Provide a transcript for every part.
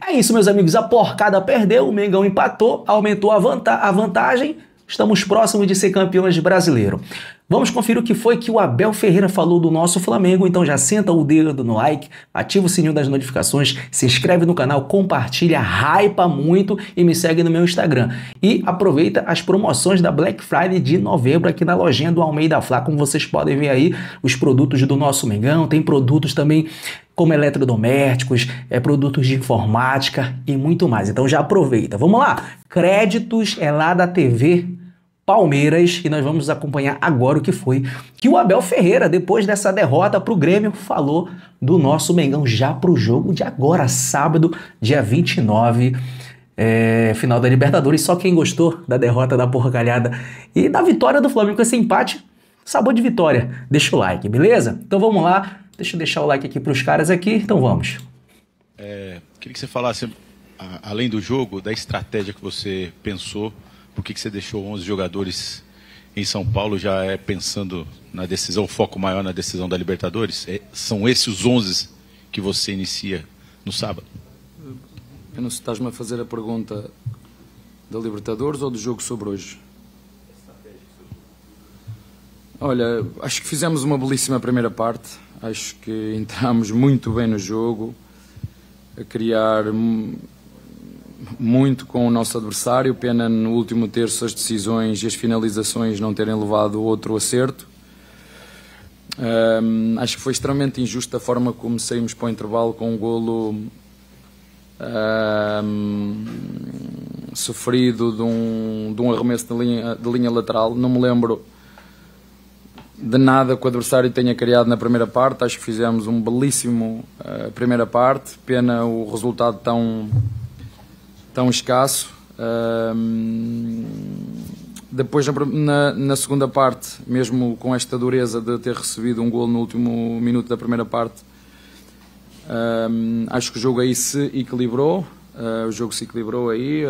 É isso, meus amigos, a porcada perdeu, o Mengão empatou, aumentou a vantagem, estamos próximos de ser campeões brasileiros. Vamos conferir o que foi que o Abel Ferreira falou do nosso Flamengo, então já senta o dedo no like, ativa o sininho das notificações, se inscreve no canal, compartilha, hypa muito e me segue no meu Instagram. E aproveita as promoções da Black Friday de novembro aqui na lojinha do Almeida Flá, como vocês podem ver aí, os produtos do nosso Mengão, tem produtos também como eletrodomésticos, produtos de informática e muito mais. Então já aproveita. Vamos lá! Créditos é lá da TV Palmeiras e nós vamos acompanhar agora o que foi que o Abel Ferreira, depois dessa derrota para o Grêmio, falou do nosso Mengão já para o jogo de agora, sábado, dia 29, final da Libertadores. Só quem gostou da derrota da porcalhada e da vitória do Flamengo com esse empate, sabor de vitória, deixa o like, beleza? Então vamos lá. Deixa eu deixar o like aqui para os caras aqui, então vamos. Queria que você falasse, além do jogo, da estratégia que você pensou, por que você deixou 11 jogadores em São Paulo, já pensando na decisão, foco maior na decisão da Libertadores? São esses os 11 que você inicia no sábado? Eu não sei se estás-me a fazer a pergunta da Libertadores ou do jogo sobre hoje. Olha, acho que fizemos uma belíssima primeira parte. Acho que entramos muito bem no jogo, a criar muito com o nosso adversário. Pena no último terço as decisões e as finalizações não terem levado outro acerto. Acho que foi extremamente injusta a forma como saímos para o intervalo com um golo sofrido de um arremesso de linha lateral. Não me lembro de nada que o adversário tenha criado na primeira parte. Acho que fizemos um belíssimo primeira parte. Pena o resultado tão escasso. Depois na segunda parte, mesmo com esta dureza de ter recebido um golo no último minuto da primeira parte, acho que o jogo aí se equilibrou. O jogo se equilibrou aí.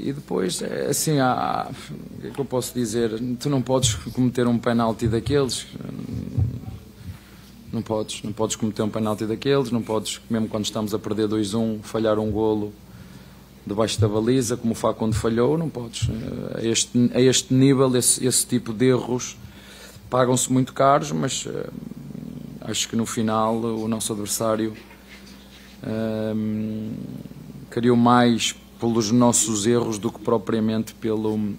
E depois, assim, o que é que eu posso dizer? Tu não podes cometer um penalti daqueles. Não podes cometer um penalti daqueles. Não podes, mesmo quando estamos a perder 2-1, falhar um golo debaixo da baliza, como o Facundo falhou. Não podes. A este nível, esse tipo de erros pagam-se muito caros, mas acho que no final o nosso adversário criou mais pelos nossos erros do que propriamente pelo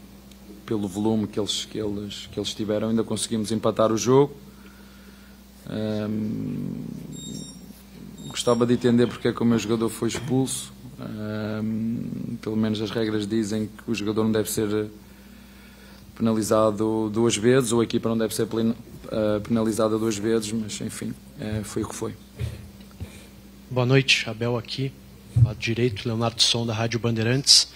volume que eles tiveram. Ainda conseguimos empatar o jogo. Gostava de entender porque é que o meu jogador foi expulso. Pelo menos as regras dizem que o jogador não deve ser penalizado 2 vezes, ou a equipa não deve ser penalizada 2 vezes, mas enfim, foi o que foi. Boa noite, Abel aqui. Lado direito, Leonardo Som, da Rádio Bandeirantes.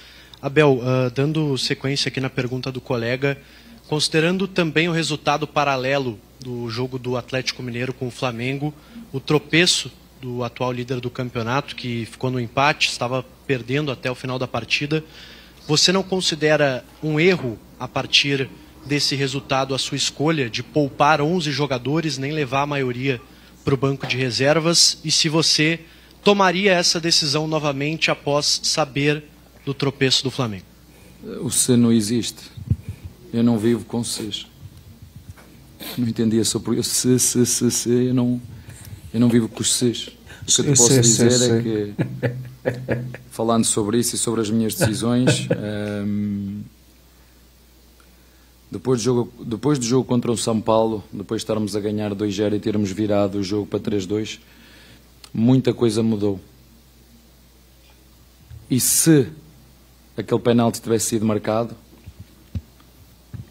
Abel, dando sequência aqui na pergunta do colega, considerando também o resultado paralelo do jogo do Atlético Mineiro com o Flamengo, o tropeço do atual líder do campeonato, que ficou no empate, estava perdendo até o final da partida, você não considera um erro, a partir desse resultado, a sua escolha de poupar 11 jogadores, nem levar a maioria para o banco de reservas, e se você tomaria essa decisão novamente após saber do tropeço do Flamengo? O se não existe. Eu não vivo com ses. Não entendia sobre se. Eu não vivo com os ses. O que eu te posso dizer é que, falando sobre isso e sobre as minhas decisões, depois do jogo contra o São Paulo, depois de estarmos a ganhar 2-0 e termos virado o jogo para 3-2, muita coisa mudou. E se aquele penalti tivesse sido marcado,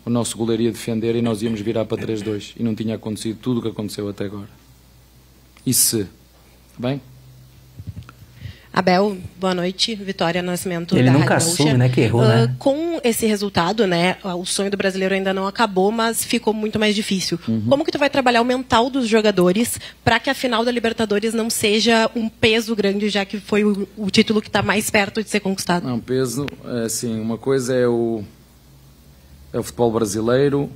o nosso goleiro ia defender e nós íamos virar para 3-2. E não tinha acontecido tudo o que aconteceu até agora. E se? Bem? Abel, boa noite. Vitória Nascimento, Ele da nunca Rádio assume, Gaúcha. né, que errou, né? Com esse resultado, né, o sonho do brasileiro ainda não acabou, mas ficou muito mais difícil. Como que tu vai trabalhar o mental dos jogadores para que a final da Libertadores não seja um peso grande, já que foi o título que está mais perto de ser conquistado? Não, peso, assim, uma coisa é o futebol brasileiro,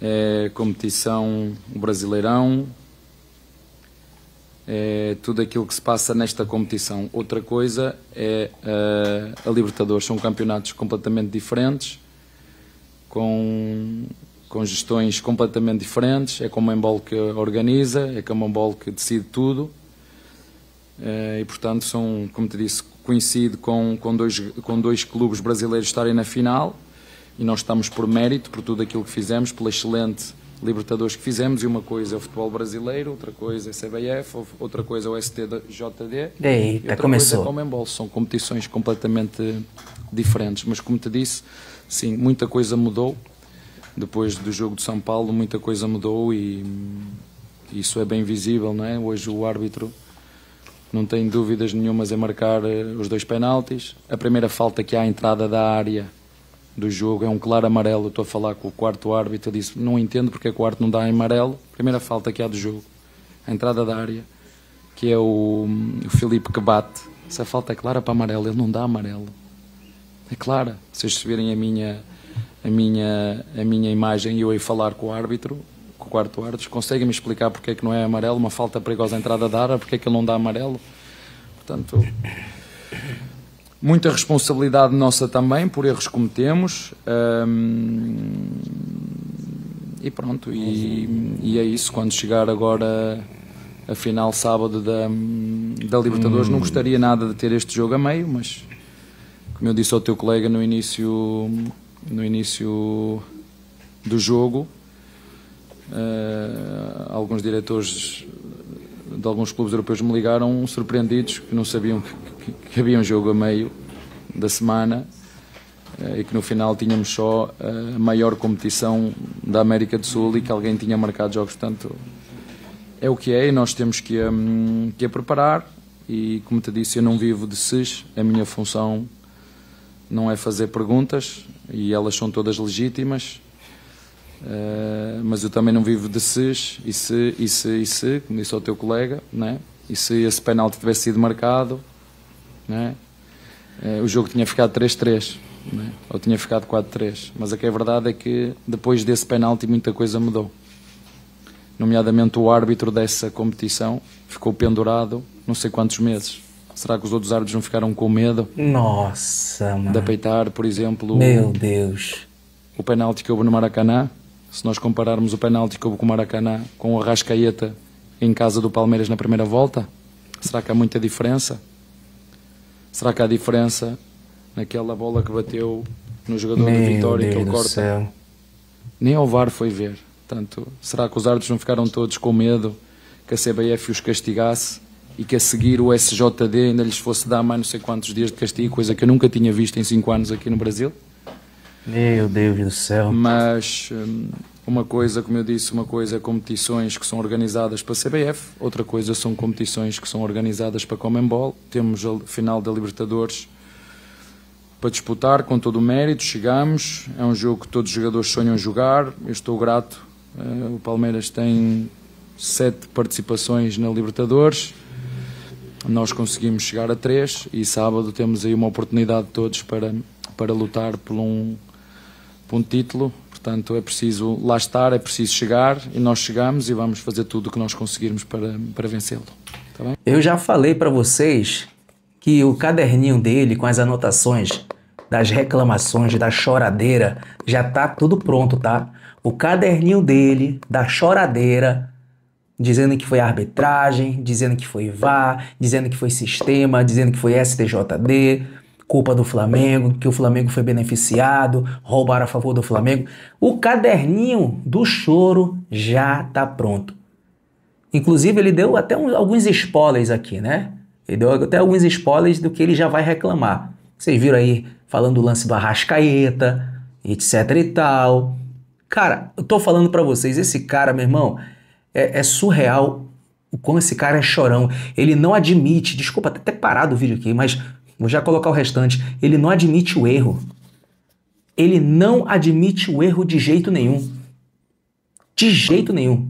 é competição, o Brasileirão, é tudo aquilo que se passa nesta competição. Outra coisa é a Libertadores. São campeonatos completamente diferentes, com gestões completamente diferentes. É a Conmebol que organiza, é a Conmebol que decide tudo. E portanto, como te disse, coincide com dois clubes brasileiros estarem na final, e nós estamos por mérito, por tudo aquilo que fizemos, pela excelente Libertadores que fizemos, e uma coisa é o futebol brasileiro, outra coisa é a CBF, outra coisa é o STJD, e outra coisa é a Conmebol. São competições completamente diferentes, mas como te disse, sim, muita coisa mudou. Depois do jogo de São Paulo, muita coisa mudou, e isso é bem visível, não é? Hoje o árbitro não tem dúvidas nenhumas em marcar os 2 penaltis. A primeira falta que há à entrada da área do jogo é um claro amarelo. Eu estou a falar com o quarto árbitro, ele disse, não entendo porque o quarto não dá amarelo. Primeira falta que há do jogo, a entrada da área, que é o Filipe que bate. Essa falta é clara para amarelo, ele não dá amarelo. É clara. Se vocês virem a minha imagem e eu ia falar com o árbitro, com o quarto árbitro, conseguem-me explicar porque é que não é amarelo, uma falta perigosa à entrada da área, porque é que ele não dá amarelo? Portanto, muita responsabilidade nossa também por erros que cometemos, e pronto, e é isso. Quando chegar agora a final sábado da Libertadores, não gostaria nada de ter este jogo a meio, mas como eu disse ao teu colega no início do jogo, alguns diretores de alguns clubes europeus me ligaram surpreendidos, que não sabiam que havia um jogo a meio da semana, e que no final tínhamos só a maior competição da América do Sul e que alguém tinha marcado jogos. Portanto, é o que é, e nós temos que a preparar. E como te disse, eu não vivo de SES, a minha função não é fazer perguntas, e elas são todas legítimas. Mas eu também não vivo de SES, e se, como disse ao teu colega, né? E se esse penalti tivesse sido marcado, né? O jogo tinha ficado 3-3, né? Ou tinha ficado 4-3. Mas a que é verdade é que depois desse penalti muita coisa mudou, nomeadamente o árbitro dessa competição ficou pendurado não sei quantos meses. Será que os outros árbitros não ficaram com medo? Nossa, mano. De apeitar, por exemplo, meu Deus, o penalti que houve no Maracanã? Se nós compararmos o penalti que houve com o Maracanã com o Arrascaeta em casa do Palmeiras na primeira volta, será que há muita diferença? Será que há diferença naquela bola que bateu no jogador do Vitória, Deus que ele corta? Céu. Nem ao VAR foi ver. Portanto, será que os árbitros não ficaram todos com medo que a CBF os castigasse e que a seguir o SJD ainda lhes fosse dar mais não sei quantos dias de castigo, coisa que eu nunca tinha visto em 5 anos aqui no Brasil? Meu Deus do céu. Mas uma coisa, como eu disse, uma coisa é competições que são organizadas para a CBF, outra coisa são competições que são organizadas para a Conmebol. Temos a final da Libertadores para disputar com todo o mérito, chegamos, é um jogo que todos os jogadores sonham jogar, eu estou grato. O Palmeiras tem 7 participações na Libertadores, nós conseguimos chegar a 3, e sábado temos aí uma oportunidade de todos para lutar por um título. Portanto, é preciso lá estar, é preciso chegar, e nós chegamos e vamos fazer tudo o que nós conseguirmos para vencê-lo. Tá bem? Eu já falei para vocês que o caderninho dele com as anotações das reclamações, da choradeira, já tá tudo pronto, tá? O caderninho dele, da choradeira, dizendo que foi arbitragem, dizendo que foi VAR, dizendo que foi sistema, dizendo que foi STJD, culpa do Flamengo, que o Flamengo foi beneficiado, roubaram a favor do Flamengo. O caderninho do choro já tá pronto. Inclusive, ele deu até alguns spoilers aqui, né? Ele deu até alguns spoilers do que ele já vai reclamar. Vocês viram aí, falando do lance do Arrascaeta, etc e tal. Cara, eu tô falando pra vocês, esse cara, meu irmão, é surreal o como esse cara é chorão. Ele não admite, desculpa até ter parado o vídeo aqui, mas vou já colocar o restante. Ele não admite o erro. Ele não admite o erro de jeito nenhum. De jeito nenhum.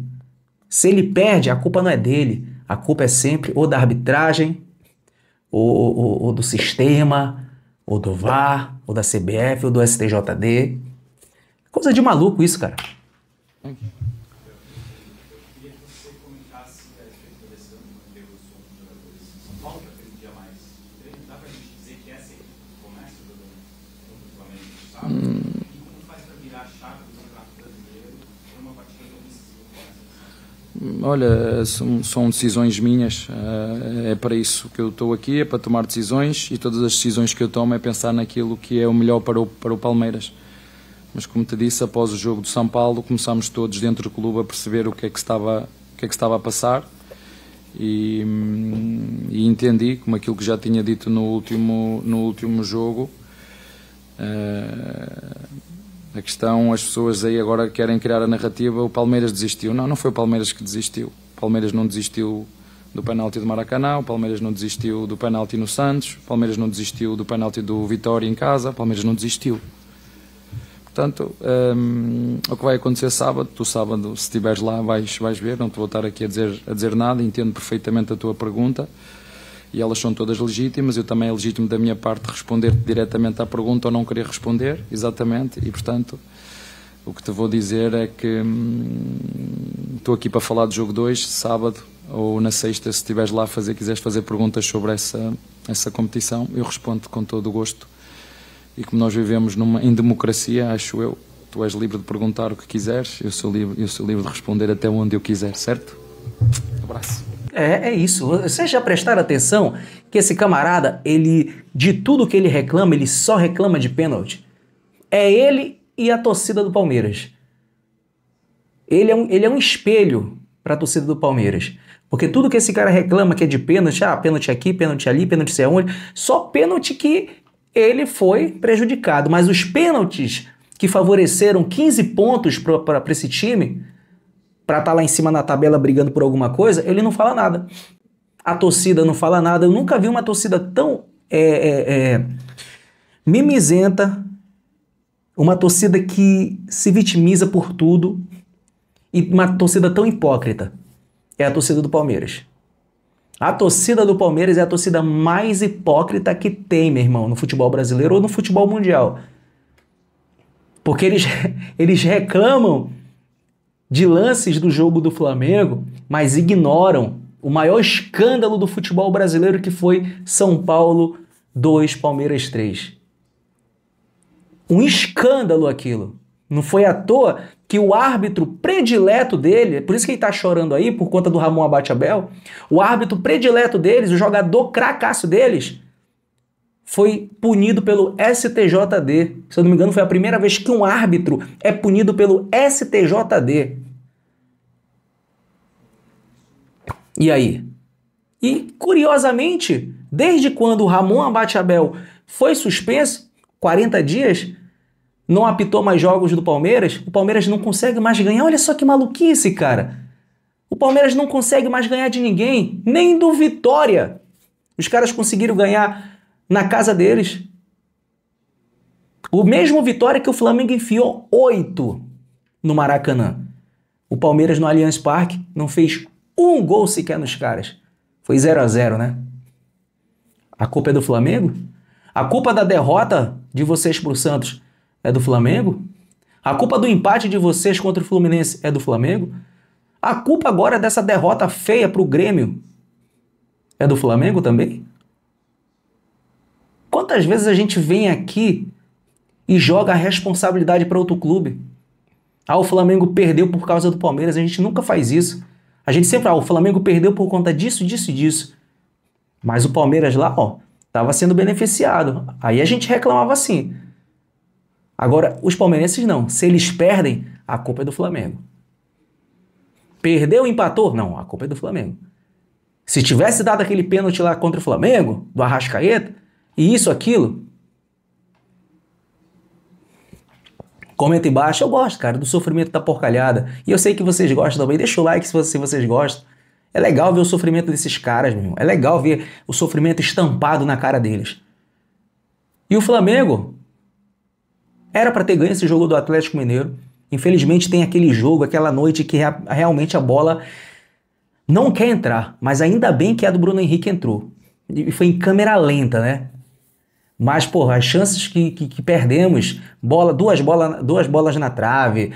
Se ele perde, a culpa não é dele. A culpa é sempre ou da arbitragem, ou do sistema, ou do VAR, ou da CBF, ou do STJD. Coisa de maluco isso, cara. queria que você comentasse a respeito da decisão de manter o som dos jogadores em São Paulo para ter um dia mais treino. Dá para a gente dizer que essa equipe começa jogando contra o Flamengo no sábado? E como faz para virar a chave do Campeonato Brasileiro para uma partida tão decisiva como essa? Olha, são decisões minhas, é para isso que eu estou aqui, é para tomar decisões, e todas as decisões que eu tomo é pensar naquilo que é o melhor para o Palmeiras. Mas como te disse, após o jogo do São Paulo, começámos todos dentro do clube a perceber o que é que estava a passar, e entendi, como aquilo que já tinha dito no último jogo, a questão, as pessoas aí agora querem criar a narrativa, o Palmeiras desistiu. Não foi o Palmeiras que desistiu. O Palmeiras não desistiu do penalti do Maracanã, o Palmeiras não desistiu do penalti no Santos, o Palmeiras não desistiu do penalti do Vitória em casa, o Palmeiras não desistiu. Portanto, o que vai acontecer sábado, tu sábado, se estiveres lá, vais ver, não te vou estar aqui a dizer nada, entendo perfeitamente a tua pergunta, e elas são todas legítimas. Eu também é legítimo da minha parte responder diretamente à pergunta ou não querer responder, exatamente, e portanto, o que te vou dizer é que estou aqui para falar do jogo 2, sábado, ou na sexta, se estiveres lá quiseres fazer perguntas sobre essa competição, eu respondo com todo o gosto. E como nós vivemos em democracia, acho eu, tu és livre de perguntar o que quiseres, eu sou livre de responder até onde eu quiser, certo? Um abraço. É isso. Vocês já prestaram atenção que esse camarada, de tudo que ele reclama, ele só reclama de pênalti? É ele e a torcida do Palmeiras. Ele é um espelho para a torcida do Palmeiras. Porque tudo que esse cara reclama que é de pênalti, pênalti aqui, pênalti ali, pênalti sei aonde, só pênalti que ele foi prejudicado, mas os pênaltis que favoreceram 15 pontos para esse time, para estar lá em cima na tabela brigando por alguma coisa, ele não fala nada. A torcida não fala nada. Eu nunca vi uma torcida tão mimizenta, uma torcida que se vitimiza por tudo, e uma torcida tão hipócrita. É a torcida do Palmeiras. A torcida do Palmeiras é a torcida mais hipócrita que tem, meu irmão, no futebol brasileiro ou no futebol mundial. Porque eles reclamam de lances do jogo do Flamengo, mas ignoram o maior escândalo do futebol brasileiro, que foi São Paulo 2, Palmeiras 3. Um escândalo aquilo. Não foi à toa que o árbitro predileto dele, por isso que ele tá chorando aí, por conta do Ramon Abate Abel, o árbitro predileto deles, o jogador cracaço deles, foi punido pelo STJD. Se eu não me engano, foi a primeira vez que um árbitro é punido pelo STJD. E aí? E, curiosamente, desde quando o Ramon Abate Abel foi suspenso, 40 dias, não apitou mais jogos do Palmeiras, o Palmeiras não consegue mais ganhar. Olha só que maluquice, cara. O Palmeiras não consegue mais ganhar de ninguém, nem do Vitória. Os caras conseguiram ganhar na casa deles. O mesmo Vitória que o Flamengo enfiou 8 no Maracanã. O Palmeiras no Allianz Parque não fez um gol sequer nos caras. Foi 0-0, né? A culpa é do Flamengo? A culpa da derrota de vocês pro Santos é do Flamengo? A culpa do empate de vocês contra o Fluminense é do Flamengo? A culpa agora dessa derrota feia pro Grêmio é do Flamengo também? Quantas vezes a gente vem aqui e joga a responsabilidade para outro clube? O Flamengo perdeu por causa do Palmeiras. A gente nunca faz isso. A gente sempre, o Flamengo perdeu por conta disso, disso e disso. Mas o Palmeiras lá, estava sendo beneficiado. Aí a gente reclamava assim. Agora, os palmeirenses não. Se eles perdem, a culpa é do Flamengo. Perdeu, empatou? Não, a culpa é do Flamengo. Se tivesse dado aquele pênalti lá contra o Flamengo, do Arrascaeta, e isso, aquilo... Comenta embaixo. Eu gosto, cara, do sofrimento da porcalhada. E eu sei que vocês gostam também. Deixa o like se vocês gostam. É legal ver o sofrimento desses caras, meu irmão. É legal ver o sofrimento estampado na cara deles. E o Flamengo era para ter ganho esse jogo do Atlético Mineiro. Infelizmente tem aquele jogo, aquela noite que realmente a bola não quer entrar. Mas ainda bem que a do Bruno Henrique entrou. E foi em câmera lenta, né? Mas, porra, as chances que perdemos, duas bolas na trave,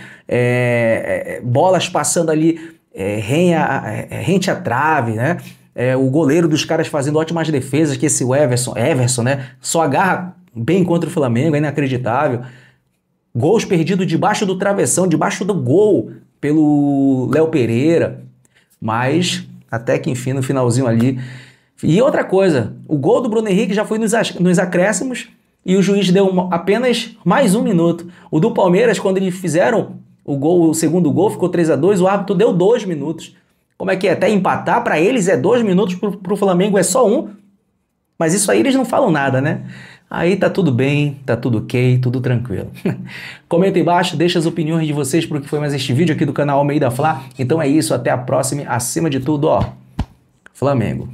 bolas passando ali rente à trave, né? O goleiro dos caras fazendo ótimas defesas, que esse Everson, né? Só agarra bem contra o Flamengo, é inacreditável. Gols perdidos debaixo do travessão, debaixo do gol pelo Léo Pereira. Mas, até que enfim, no finalzinho ali. E outra coisa, o gol do Bruno Henrique já foi nos acréscimos e o juiz deu apenas mais 1 minuto. O do Palmeiras, quando eles fizeram o segundo gol, ficou 3-2, o árbitro deu 2 minutos. Como é que é? Até empatar, para eles é 2 minutos, pro Flamengo é só 1. Mas isso aí eles não falam nada, né? Aí tá tudo bem, tá tudo ok, tudo tranquilo. Comenta aí embaixo, deixa as opiniões de vocês pro que foi mais este vídeo aqui do canal Almeida Fla. Então é isso, até a próxima. Acima de tudo, ó, Flamengo.